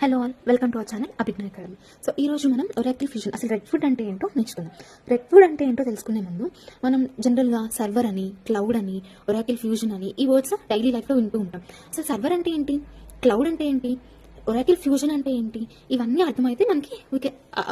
Hello all, welcome to our channel Abhijnana academy. So ఈ రోజు మనం ఒరాకిల్ ఫ్యూజన్, అసలు రెడ్వుడ్ అంటే ఏంటో నేర్చుకుందాం. రెడ్వుడ్ అంటే ఏంటో తెలుసుకునే ముందు మనం జనరల్గా సర్వర్ అని, క్లౌడ్ అని, ఒరాకిల్ ఫ్యూజన్ అని ఈ వర్డ్స్ డైలీ లైఫ్లో వింటూ ఉంటాం. అసలు సర్వర్ అంటే ఏంటి, క్లౌడ్ అంటే ఏంటి, ఒరాకిల్ ఫ్యూజన్ అంటే ఏంటి, ఇవన్నీ అర్థమైతే మనకి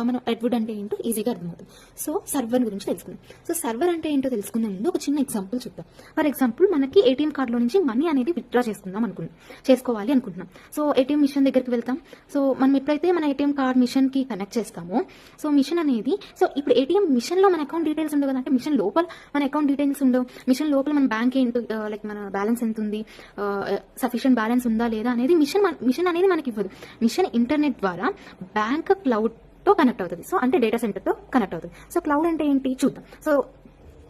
మనం రెడ్వుడ్ అంటే ఏంటో ఈజీగా అర్థమవుతుంది. సో సర్వర్ గురించి తెలుసుకుందాం. సో సర్వర్ అంటే ఏంటో తెలుసుకునే ముందు ఒక చిన్న ఎగ్జాంపుల్ చూద్దాం. ఫర్ ఎగ్జాంపుల్, మనకి ఏటీఎం కార్డులో నుంచి మనీ అనేది విత్డ్రా చేసుకోవాలి అనుకుంటున్నాం. సో ఏటీఎం మిషన్ దగ్గరికి వెళ్తాం. సో మనం ఎప్పుడైతే మన ఏటీఎం కార్డ్ మిషన్ కి కనెక్ట్ చేస్తామో, సో మిషన్ అనేది, సో ఇప్పుడు ఏటీఎం మిషన్ లో మన అకౌంట్ డీటెయిల్స్ ఉండవు కదా, అంటే మిషన్ లోపల మన అకౌంట్ డీటెయిల్స్ ఉండవు. మిషన్ లోపల మన బ్యాంక్ ఏంటి, లైక్ మన బ్యాలెన్స్ ఎంత ఉంది, సఫిషియెంట్ బ్యాలెన్స్ ఉందా లేదా అనేది మిషన్ అనేది మనకి ఇవ్వదు. మిషన్ ఇంటర్నెట్ ద్వారా బ్యాంక్ క్లౌడ్ తో కనెక్ట్ అవుతుంది. సో అంటే డేటా సెంటర్ తో కనెక్ట్ అవుతుంది. సో క్లౌడ్ అంటే ఏంటి చూద్దాం.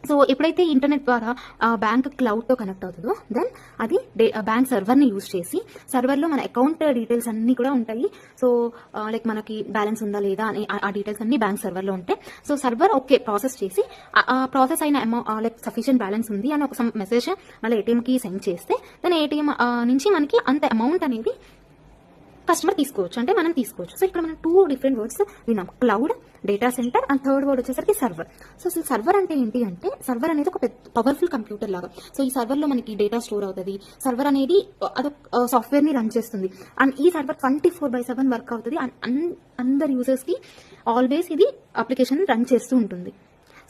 సో ఎప్పుడైతే ఇంటర్నెట్ ద్వారా బ్యాంక్ క్లౌడ్ తో కనెక్ట్ అవుతుందో, దెన్ అది బ్యాంక్ సర్వర్ ని యూజ్ చేసి, సర్వర్ లో మన అకౌంట్ డీటెయిల్స్ అన్ని కూడా ఉంటాయి. సో లైక్ మనకి బ్యాలెన్స్ ఉందా లేదా అని ఆ డీటెయిల్స్ అన్ని బ్యాంక్ సర్వర్ లో ఉంటాయి. సో సర్వర్ ఓకే ప్రాసెస్ చేసి, ప్రాసెస్ అయిన లైక్ సఫిషియెంట్ బ్యాలెన్స్ ఉంది అని ఒక మెసేజ్ మళ్ళీ ఏటీఎం కి సెండ్ చేస్తే, దాని ఏటీఎం నుంచి మనకి అంత అమౌంట్ అనేది కస్టమర్ తీసుకోవచ్చు, అంటే మనం తీసుకోవచ్చు. సో ఇక్కడ మనం 2 డిఫరెంట్ వర్డ్స్ విన్నాం, cloud, data centre, and third word వచ్చేసరికి సర్వర్. సో అసలు సర్వర్ అంటే ఏంటి అంటే, సర్వర్ అనేది ఒక పవర్ఫుల్ కంప్యూటర్ లాగా. సో ఈ సర్వర్ లో మనకి డేటా స్టోర్ అవుతుంది. సర్వర్ అనేది అదొక సాఫ్ట్వేర్ ని రన్ చేస్తుంది. అండ్ ఈ సర్వర్ 24/7 వర్క్ అవుతుంది. అండ్ అందరి యూజర్స్ కి ఆల్వేస్ ఇది అప్లికేషన్ రన్ చేస్తూ ఉంటుంది.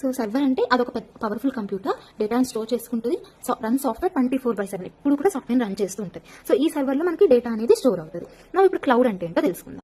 సో సర్వర్ అంటే అదొక పవర్ఫుల్ కంప్యూటర్, డేటాను స్టోర్ చేసుకుంటుంది. రన్ సాఫ్ట్వేర్ 24/7 ఇప్పుడు కూడా సాఫ్ట్వేర్ రన్ చేస్తూ ఉంటుంది. సో ఈ సర్వర్లో మనకి డేటా అనేది స్టోర్ అవుతుంది. ఇప్పుడు క్లౌడ్ అంటే ఏంటో తెలుసుకుందాం.